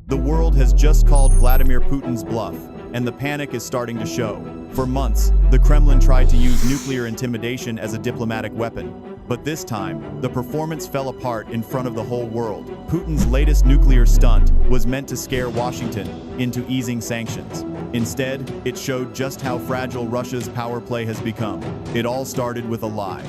The world has just called Vladimir Putin's bluff, and the panic is starting to show. For months, the Kremlin tried to use nuclear intimidation as a diplomatic weapon. But this time, the performance fell apart in front of the whole world. Putin's latest nuclear stunt was meant to scare Washington into easing sanctions. Instead, it showed just how fragile Russia's power play has become. It all started with a lie.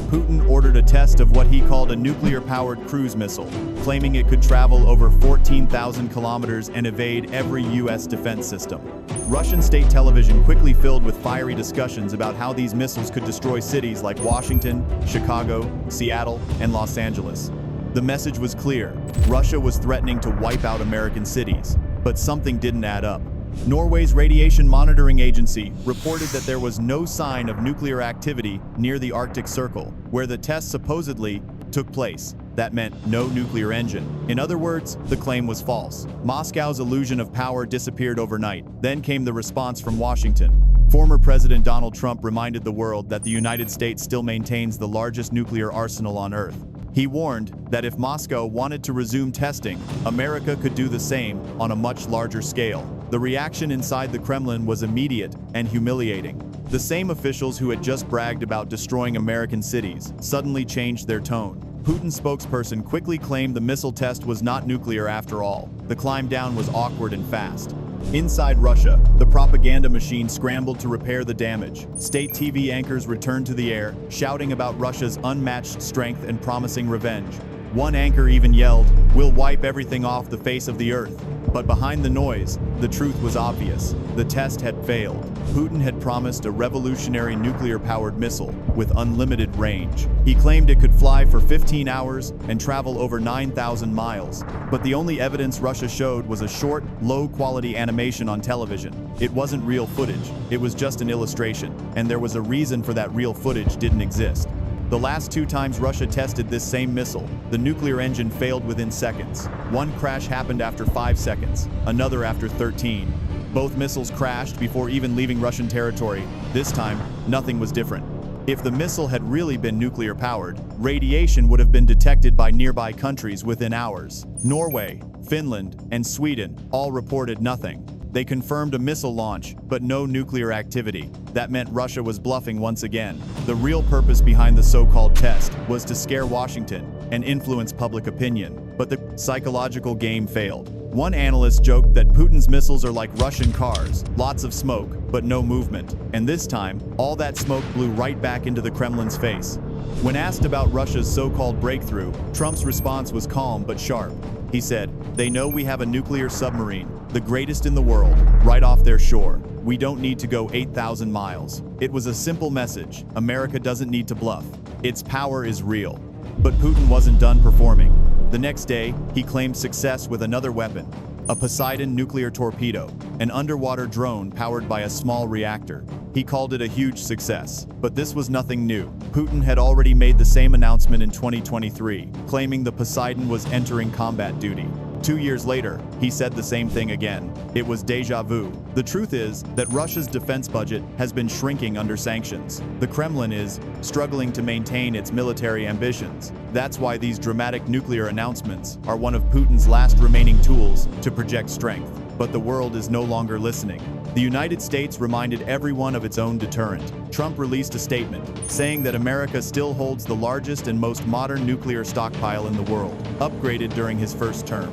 Putin ordered a test of what he called a nuclear-powered cruise missile, claiming it could travel over 14,000 kilometers and evade every U.S. defense system. Russian state television quickly filled with fiery discussions about how these missiles could destroy cities like Washington, Chicago, Seattle, and Los Angeles. The message was clear: Russia was threatening to wipe out American cities. But something didn't add up. Norway's Radiation Monitoring Agency reported that there was no sign of nuclear activity near the Arctic Circle, where the test supposedly took place. That meant no nuclear engine. In other words, the claim was false. Moscow's illusion of power disappeared overnight. Then came the response from Washington. Former President Donald Trump reminded the world that the United States still maintains the largest nuclear arsenal on Earth. He warned that if Moscow wanted to resume testing, America could do the same on a much larger scale. The reaction inside the Kremlin was immediate and humiliating. The same officials who had just bragged about destroying American cities suddenly changed their tone. Putin's spokesperson quickly claimed the missile test was not nuclear after all. The climb down was awkward and fast. Inside Russia, the propaganda machine scrambled to repair the damage. State TV anchors returned to the air, shouting about Russia's unmatched strength and promising revenge. One anchor even yelled, "We'll wipe everything off the face of the earth." But behind the noise, the truth was obvious. The test had failed. Putin had promised a revolutionary nuclear-powered missile with unlimited range. He claimed it could fly for 15 hours and travel over 9,000 miles. But the only evidence Russia showed was a short, low-quality animation on television. It wasn't real footage. It was just an illustration. And there was a reason for that real footage didn't exist. The last two times Russia tested this same missile, the nuclear engine failed within seconds. One crash happened after 5 seconds, another after 13. Both missiles crashed before even leaving Russian territory. This time, nothing was different. If the missile had really been nuclear-powered, radiation would have been detected by nearby countries within hours. Norway, Finland, and Sweden all reported nothing. They confirmed a missile launch, but no nuclear activity. That meant Russia was bluffing once again. The real purpose behind the so-called test was to scare Washington and influence public opinion. But the psychological game failed. One analyst joked that Putin's missiles are like Russian cars, lots of smoke, but no movement. And this time, all that smoke blew right back into the Kremlin's face. When asked about Russia's so-called breakthrough, Trump's response was calm but sharp. He said, "They know we have a nuclear submarine, the greatest in the world, right off their shore. We don't need to go 8,000 miles. It was a simple message. America doesn't need to bluff. Its power is real." But Putin wasn't done performing. The next day, he claimed success with another weapon, a Poseidon nuclear torpedo, an underwater drone powered by a small reactor. He called it a huge success. But this was nothing new. Putin had already made the same announcement in 2023, claiming the Poseidon was entering combat duty. 2 years later, he said the same thing again. It was déjà vu. The truth is that Russia's defense budget has been shrinking under sanctions. The Kremlin is struggling to maintain its military ambitions. That's why these dramatic nuclear announcements are one of Putin's last remaining tools to project strength. But the world is no longer listening. The United States reminded everyone of its own deterrent. Trump released a statement saying that America still holds the largest and most modern nuclear stockpile in the world, upgraded during his first term.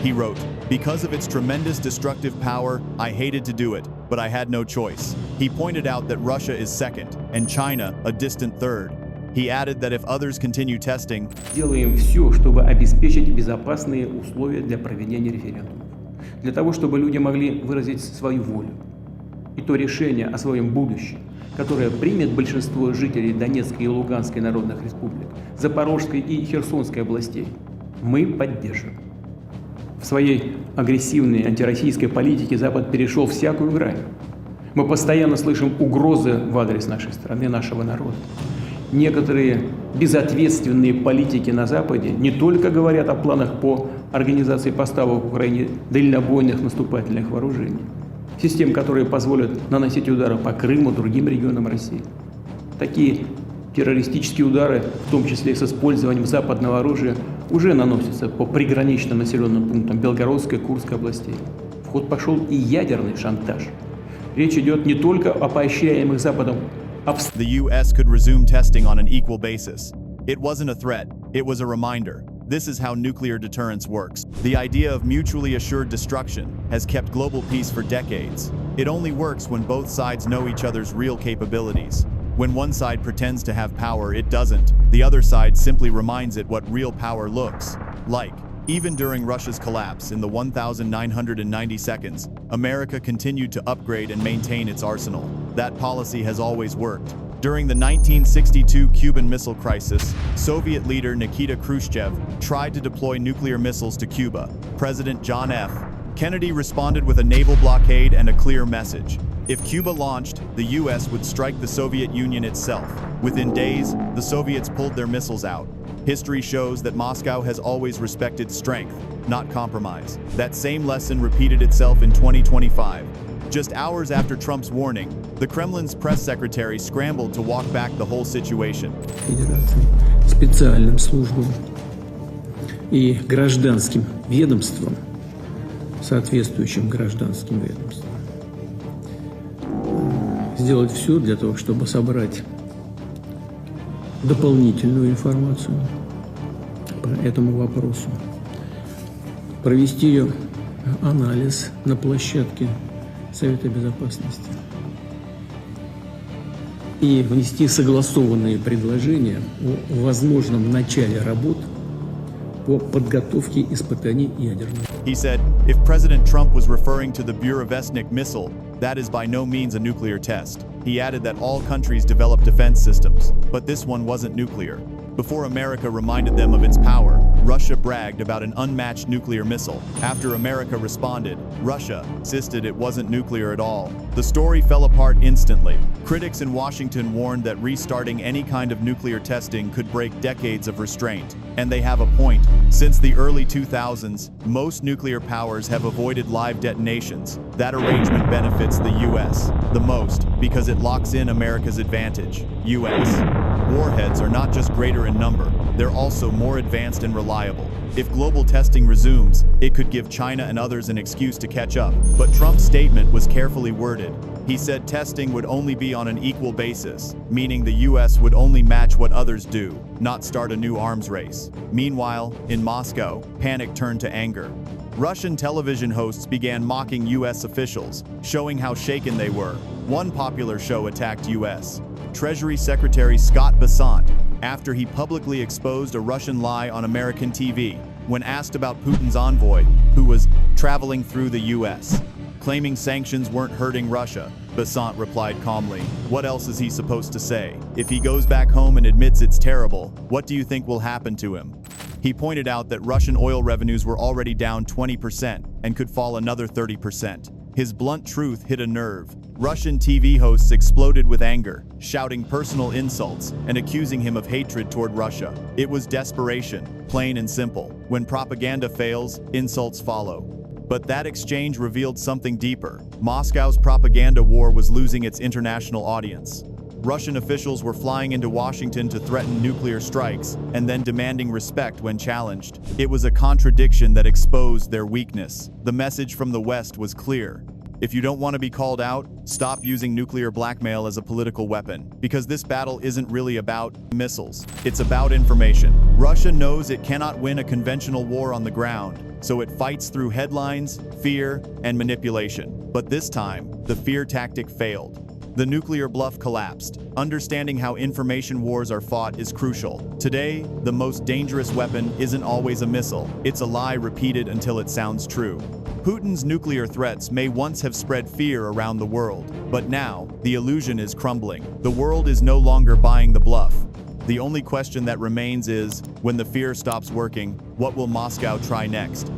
He wrote, "Because of its tremendous destructive power, I hated to do it, but I had no choice." He pointed out that Russia is second, and China a distant third. He added that if others continue testing, делаем все, чтобы обеспечить безопасные условия для проведения референдумов, для того, чтобы люди могли выразить свою волю. И то решение о своем будущем, которое примет большинство жителей Донецкой и Луганской народных республик, Запорожской и Херсонской областей, мы поддержим. В своей агрессивной антироссийской политике Запад перешел всякую грань. Мы постоянно слышим угрозы в адрес нашей страны, нашего народа. Некоторые безответственные политики на Западе не только говорят о планах по организации поставок в Украине дальнобойных наступательных вооружений, систем, которые позволят наносить удары по Крыму, другим регионам России. Такие Террористические удары, в том числе с использованием западного оружия, уже наносятся по приграничным населенным пунктам Белгородской и Курской областей. В ход пошел и ядерный шантаж. Речь идет не только о поощряемых Западом The US could resume testing on an equal basis. It wasn't a threat, it was a reminder. This is how nuclear deterrence works. The idea of mutually assured destruction has kept global peace for decades. It only works when both sides know each other's real capabilities. When one side pretends to have power, it doesn't. The other side simply reminds it what real power looks like. Even during Russia's collapse in the 1990 seconds, America continued to upgrade and maintain its arsenal. That policy has always worked. During the 1962 Cuban Missile Crisis, Soviet leader Nikita Khrushchev tried to deploy nuclear missiles to Cuba. President John F. Kennedy responded with a naval blockade and a clear message. If Cuba launched, the US would strike the Soviet Union itself. Within days, the Soviets pulled their missiles out. History shows that Moscow has always respected strength, not compromise. That same lesson repeated itself in 2025. Just hours after Trump's warning, the Kremlin's press secretary scrambled to walk back the whole situation. Федерации, специальным службам и гражданским ведомствам, соответствующим гражданским ведомствам, сделать все для того, чтобы собрать дополнительную информацию по этому вопросу, провести ее анализ на площадке Совета Безопасности и внести согласованные предложения о возможном начале работ по подготовке испытаний ядерных. He said, if President Trump was referring to the Burevestnik missile, that is by no means a nuclear test. He added that all countries develop defense systems, but this one wasn't nuclear. Before America reminded them of its power, Russia bragged about an unmatched nuclear missile. After America responded, Russia insisted it wasn't nuclear at all. The story fell apart instantly. Critics in Washington warned that restarting any kind of nuclear testing could break decades of restraint. And they have a point. Since the early 2000s, most nuclear powers have avoided live detonations. That arrangement benefits the US the most because it locks in America's advantage. US warheads are not just greater in number, they're also more advanced and reliable. If global testing resumes, it could give China and others an excuse to catch up. But Trump's statement was carefully worded. He said testing would only be on an equal basis, meaning the US would only match what others do, not start a new arms race. Meanwhile, in Moscow, panic turned to anger. Russian television hosts began mocking US officials, showing how shaken they were. One popular show attacked US Treasury Secretary Scott Bessent after he publicly exposed a Russian lie on American TV when asked about Putin's envoy, who was traveling through the US. Claiming sanctions weren't hurting Russia, Bessent replied calmly. What else is he supposed to say? If he goes back home and admits it's terrible, what do you think will happen to him? He pointed out that Russian oil revenues were already down 20% and could fall another 30%. His blunt truth hit a nerve. Russian TV hosts exploded with anger, shouting personal insults and accusing him of hatred toward Russia. It was desperation, plain and simple. When propaganda fails, insults follow. But that exchange revealed something deeper. Moscow's propaganda war was losing its international audience. Russian officials were flying into Washington to threaten nuclear strikes and then demanding respect when challenged. It was a contradiction that exposed their weakness. The message from the West was clear. If you don't want to be called out, stop using nuclear blackmail as a political weapon, because this battle isn't really about missiles. It's about information. Russia knows it cannot win a conventional war on the ground, so it fights through headlines, fear, and manipulation. But this time, the fear tactic failed. The nuclear bluff collapsed. Understanding how information wars are fought is crucial. Today, the most dangerous weapon isn't always a missile. It's a lie repeated until it sounds true. Putin's nuclear threats may once have spread fear around the world, but now, the illusion is crumbling. The world is no longer buying the bluff. The only question that remains is, when the fear stops working, what will Moscow try next?